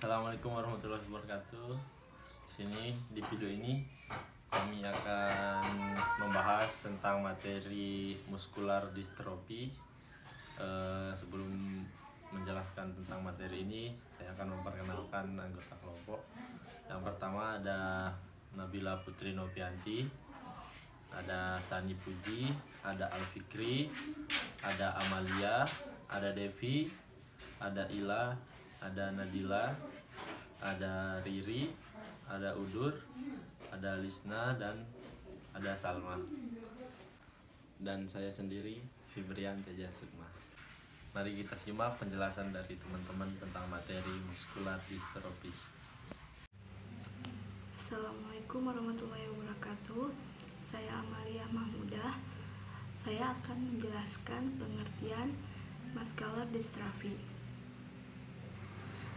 Assalamualaikum warahmatullahi wabarakatuh. Di sini di video ini kami akan membahas tentang materi muskular distrofi. Sebelum menjelaskan tentang materi ini, saya akan memperkenalkan anggota kelompok. Yang pertama ada Nabila Putri Novianti, ada Sani Puji, ada Alfikri, ada Amalia, ada Devi, ada Ila, ada Nadila, ada Riri, ada Udur, ada Lisna, dan ada Salma. Dan saya sendiri, Fibrian Teja Sukma. Mari kita simak penjelasan dari teman-teman tentang materi muskular distrofi. Assalamualaikum warahmatullahi wabarakatuh. Saya Amalia Mahmudah. Saya akan menjelaskan pengertian muscular dystrophy.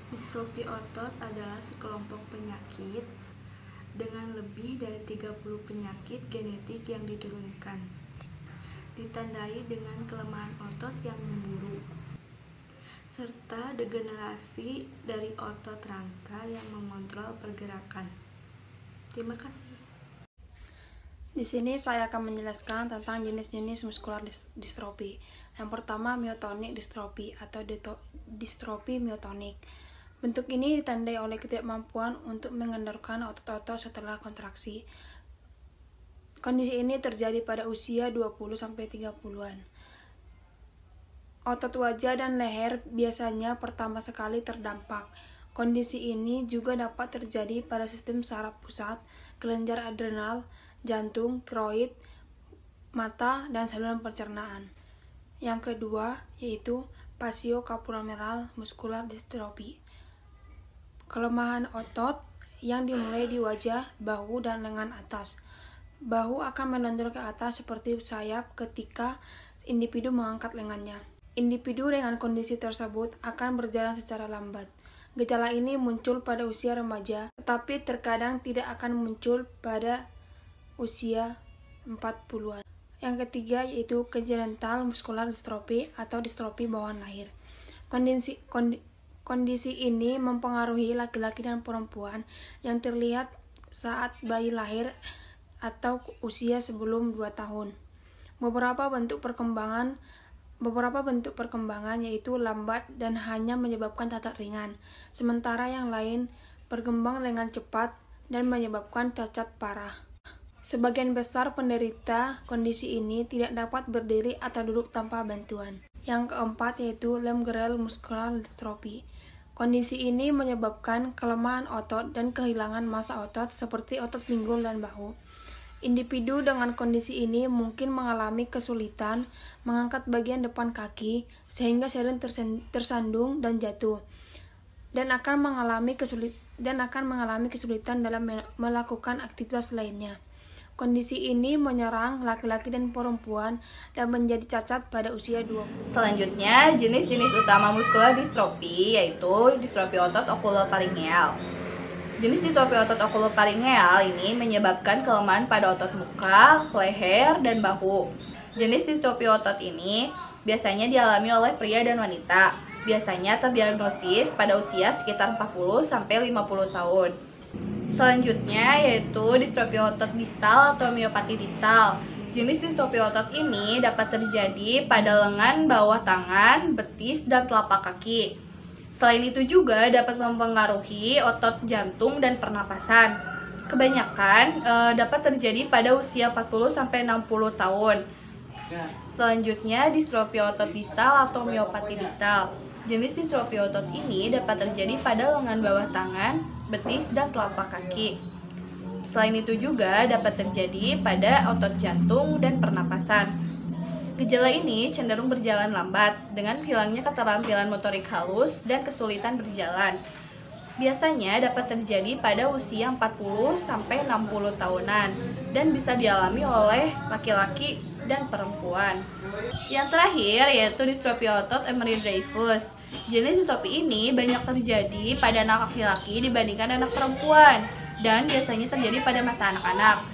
Distrofi otot adalah sekelompok penyakit dengan lebih dari 30 penyakit genetik yang diturunkan. Ditandai dengan kelemahan otot yang memburu, serta degenerasi dari otot rangka yang mengontrol pergerakan. Terima kasih. Di sini saya akan menjelaskan tentang jenis-jenis muskular distrofi. Yang pertama, myotonik distrofi atau distrofi myotonik. Bentuk ini ditandai oleh ketidakmampuan untuk mengendorkan otot-otot setelah kontraksi. Kondisi ini terjadi pada usia 20-30-an. Otot wajah dan leher biasanya pertama sekali terdampak. Kondisi ini juga dapat terjadi pada sistem saraf pusat, kelenjar adrenal, jantung, tiroid, mata, dan saluran pencernaan. Yang kedua yaitu fasiokapulohumeral muskular distrofi. Kelemahan otot yang dimulai di wajah, bahu, dan lengan atas. Bahu akan menonjol ke atas seperti sayap ketika individu mengangkat lengannya. Individu dengan kondisi tersebut akan berjalan secara lambat. Gejala ini muncul pada usia remaja, tetapi terkadang tidak akan muncul pada usia 40-an. Yang ketiga yaitu congenital muscular dystrophy atau distrofi bawaan lahir. Kondisi ini mempengaruhi laki-laki dan perempuan yang terlihat saat bayi lahir atau usia sebelum 2 tahun. Beberapa bentuk perkembangan yaitu lambat dan hanya menyebabkan cacat ringan, sementara yang lain berkembang dengan cepat dan menyebabkan cacat parah. Sebagian besar penderita kondisi ini tidak dapat berdiri atau duduk tanpa bantuan. Yang keempat yaitu limb-girdle muscular dystrophy. Kondisi ini menyebabkan kelemahan otot dan kehilangan massa otot seperti otot pinggul dan bahu. Individu dengan kondisi ini mungkin mengalami kesulitan mengangkat bagian depan kaki sehingga sering tersandung dan jatuh, dan akan mengalami kesulitan dalam melakukan aktivitas lainnya. Kondisi ini menyerang laki-laki dan perempuan dan menjadi cacat pada usia 20. Selanjutnya, jenis-jenis utama muskular distrofi yaitu distrofi otot okuloparingeal. Jenis distrofi otot okuloparingeal ini menyebabkan kelemahan pada otot muka, leher, dan bahu. Jenis distrofi otot ini biasanya dialami oleh pria dan wanita. Biasanya terdiagnosis pada usia sekitar 40-50 tahun. Selanjutnya yaitu distrofi otot distal atau myopati distal. Jenis distrofi otot ini dapat terjadi pada lengan bawah tangan, betis, dan telapak kaki. Selain itu juga dapat mempengaruhi otot jantung dan pernapasan. Kebanyakan dapat terjadi pada usia 40-60 tahun. Selanjutnya distrofi otot distal atau myopati distal. Jenis distrofi otot ini dapat terjadi pada lengan bawah tangan, betis, dan telapak kaki. Selain itu juga dapat terjadi pada otot jantung dan pernapasan. Gejala ini cenderung berjalan lambat dengan hilangnya keterampilan motorik halus dan kesulitan berjalan. Biasanya dapat terjadi pada usia 40-60 tahunan dan bisa dialami oleh laki-laki dan perempuan. Yang terakhir yaitu distrofi otot Emery-Dreifuss. Jenis distrofi ini banyak terjadi pada anak laki-laki dibandingkan anak perempuan dan biasanya terjadi pada masa anak-anak.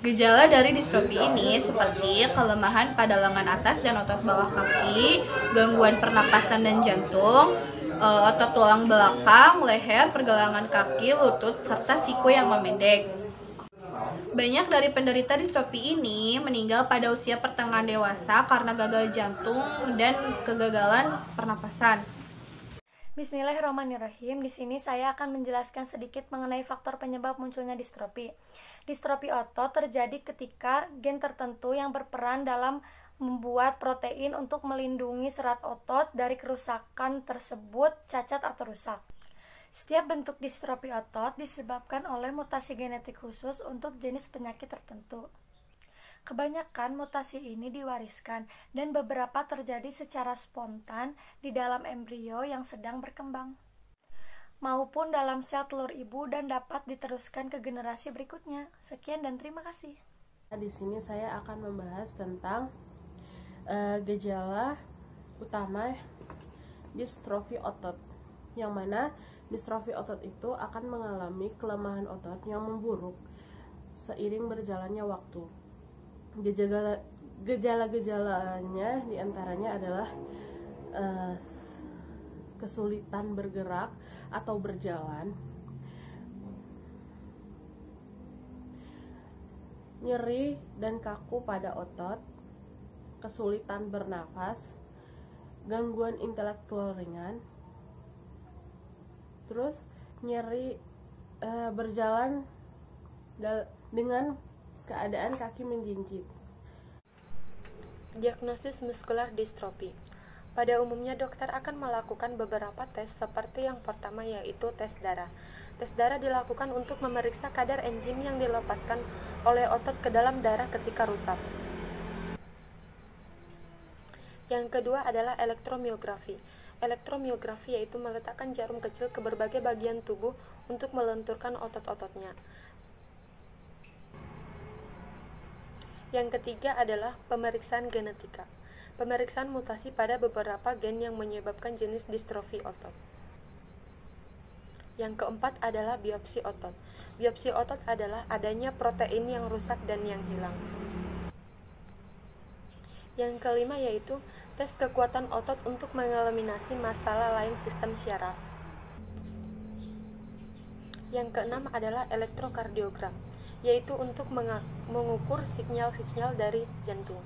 Gejala dari distrofi ini seperti kelemahan pada lengan atas dan otot bawah kaki, gangguan pernapasan dan jantung, otot tulang belakang, leher, pergelangan kaki, lutut, serta siku yang memendek. Banyak dari penderita distrofi ini meninggal pada usia pertengahan dewasa karena gagal jantung dan kegagalan pernapasan. Bismillahirrahmanirrahim. Di sini saya akan menjelaskan sedikit mengenai faktor penyebab munculnya distrofi. Distrofi otot terjadi ketika gen tertentu yang berperan dalam membuat protein untuk melindungi serat otot dari kerusakan tersebut cacat atau rusak. Setiap bentuk distrofi otot disebabkan oleh mutasi genetik khusus untuk jenis penyakit tertentu. Kebanyakan mutasi ini diwariskan dan beberapa terjadi secara spontan di dalam embrio yang sedang berkembang, maupun dalam sel telur ibu dan dapat diteruskan ke generasi berikutnya. Sekian dan terima kasih. Di sini saya akan membahas tentang gejala utama distrofi otot, yang mana distrofi otot itu akan mengalami kelemahan otot yang memburuk seiring berjalannya waktu. Gejala-gejalanya diantaranya adalah kesulitan bergerak atau berjalan, nyeri dan kaku pada otot, kesulitan bernafas, gangguan intelektual ringan, terus nyeri berjalan dengan keadaan kaki menjinjit. Diagnosis muskular distrofi. Pada umumnya dokter akan melakukan beberapa tes seperti yang pertama yaitu tes darah. Tes darah dilakukan untuk memeriksa kadar enzim yang dilepaskan oleh otot ke dalam darah ketika rusak. Yang kedua adalah elektromiografi. Elektromiografi yaitu meletakkan jarum kecil ke berbagai bagian tubuh untuk melenturkan otot-ototnya. Yang ketiga adalah pemeriksaan genetika. Pemeriksaan mutasi pada beberapa gen yang menyebabkan jenis distrofi otot. Yang keempat adalah biopsi otot. Biopsi otot adalah adanya protein yang rusak dan yang hilang. Yang kelima yaitu tes kekuatan otot untuk mengeliminasi masalah lain sistem syaraf. Yang keenam adalah elektrokardiogram, yaitu untuk mengukur sinyal-sinyal dari jantung.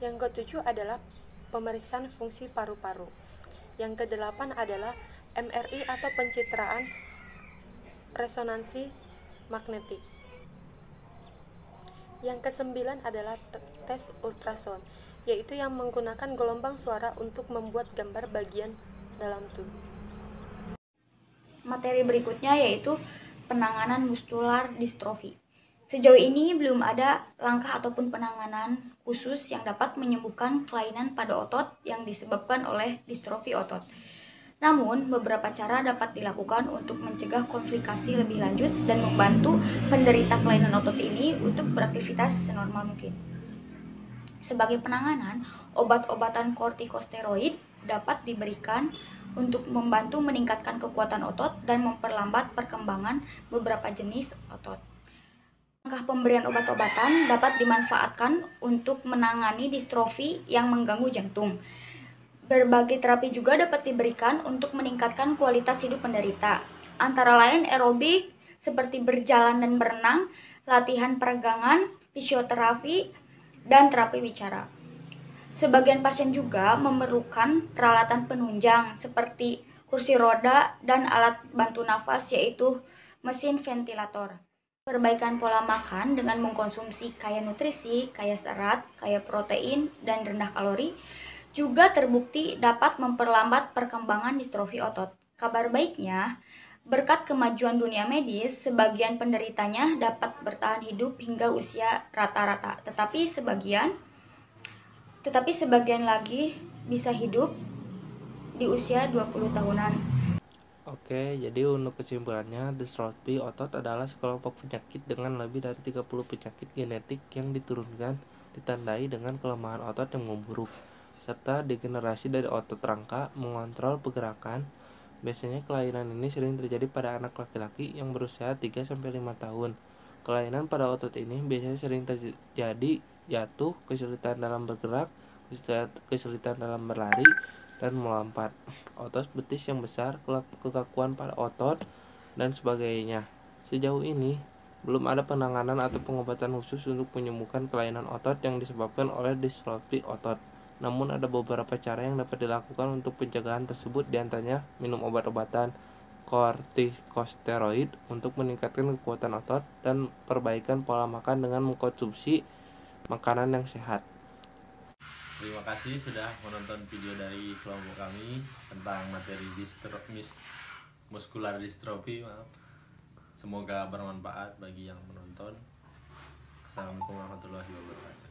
Yang ketujuh adalah pemeriksaan fungsi paru-paru. Yang kedelapan adalah MRI atau pencitraan resonansi magnetik. Yang kesembilan adalah tes ultrasound, yaitu yang menggunakan gelombang suara untuk membuat gambar bagian dalam tubuh. Materi berikutnya yaitu penanganan muskular distrofi. Sejauh ini belum ada langkah ataupun penanganan khusus yang dapat menyembuhkan kelainan pada otot yang disebabkan oleh distrofi otot. Namun, beberapa cara dapat dilakukan untuk mencegah komplikasi lebih lanjut dan membantu penderita kelainan otot ini untuk beraktivitas senormal mungkin. Sebagai penanganan, obat-obatan kortikosteroid dapat diberikan untuk membantu meningkatkan kekuatan otot dan memperlambat perkembangan beberapa jenis otot. Langkah pemberian obat-obatan dapat dimanfaatkan untuk menangani distrofi yang mengganggu jantung. Berbagai terapi juga dapat diberikan untuk meningkatkan kualitas hidup penderita, antara lain aerobik seperti berjalan dan berenang, latihan peregangan, fisioterapi, dan terapi bicara. Sebagian pasien juga memerlukan peralatan penunjang seperti kursi roda dan alat bantu nafas yaitu mesin ventilator. Perbaikan pola makan dengan mengkonsumsi kaya nutrisi, kaya serat, kaya protein, dan rendah kalori juga terbukti dapat memperlambat perkembangan distrofi otot. Kabar baiknya, berkat kemajuan dunia medis, sebagian penderitanya dapat bertahan hidup hingga usia rata-rata, tetapi sebagian lagi bisa hidup di usia 20 tahunan. Oke, jadi untuk kesimpulannya, distrofi otot adalah sekelompok penyakit dengan lebih dari 30 penyakit genetik yang diturunkan, ditandai dengan kelemahan otot yang memburuk, serta degenerasi dari otot rangka mengontrol pergerakan. Biasanya kelainan ini sering terjadi pada anak laki-laki yang berusia 3-5 tahun. Kelainan pada otot ini biasanya sering terjadi jatuh, kesulitan dalam bergerak, kesulitan dalam berlari, dan melompat, otot betis yang besar, kekakuan pada otot, dan sebagainya. Sejauh ini, belum ada penanganan atau pengobatan khusus untuk menyembuhkan kelainan otot yang disebabkan oleh distrofi otot. Namun ada beberapa cara yang dapat dilakukan untuk pencegahan tersebut, diantaranya minum obat-obatan kortikosteroid untuk meningkatkan kekuatan otot dan perbaikan pola makan dengan mengkonsumsi makanan yang sehat. Terima kasih sudah menonton video dari kelompok kami tentang materi muskular distrofi. Semoga bermanfaat bagi yang menonton. Assalamualaikum warahmatullahi wabarakatuh.